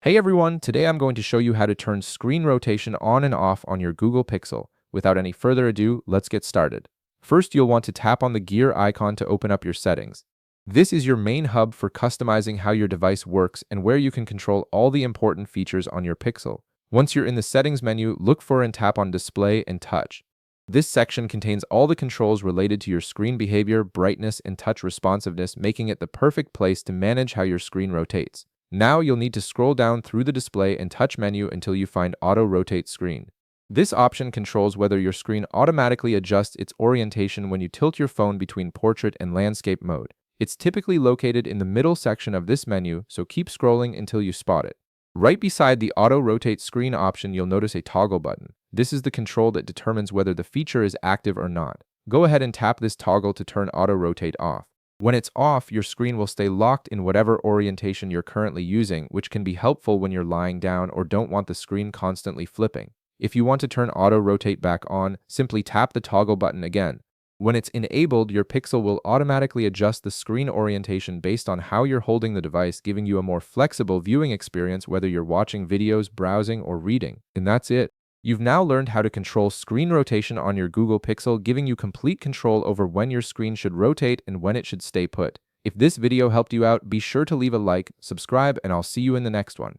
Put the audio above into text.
Hey everyone, today I'm going to show you how to turn screen rotation on and off on your Google Pixel. Without any further ado, let's get started. First, you'll want to tap on the gear icon to open up your settings. This is your main hub for customizing how your device works and where you can control all the important features on your Pixel. Once you're in the settings menu, look for and tap on display and touch. This section contains all the controls related to your screen behavior, brightness, and touch responsiveness, making it the perfect place to manage how your screen rotates. Now you'll need to scroll down through the display and touch menu until you find Auto Rotate Screen. This option controls whether your screen automatically adjusts its orientation when you tilt your phone between portrait and landscape mode. It's typically located in the middle section of this menu, so keep scrolling until you spot it. Right beside the Auto Rotate Screen option, you'll notice a toggle button. This is the control that determines whether the feature is active or not. Go ahead and tap this toggle to turn Auto Rotate off. When it's off, your screen will stay locked in whatever orientation you're currently using, which can be helpful when you're lying down or don't want the screen constantly flipping. If you want to turn Auto Rotate back on, simply tap the toggle button again. When it's enabled, your Pixel will automatically adjust the screen orientation based on how you're holding the device, giving you a more flexible viewing experience whether you're watching videos, browsing, or reading. And that's it. You've now learned how to control screen rotation on your Google Pixel, giving you complete control over when your screen should rotate and when it should stay put. If this video helped you out, be sure to leave a like, subscribe, and I'll see you in the next one.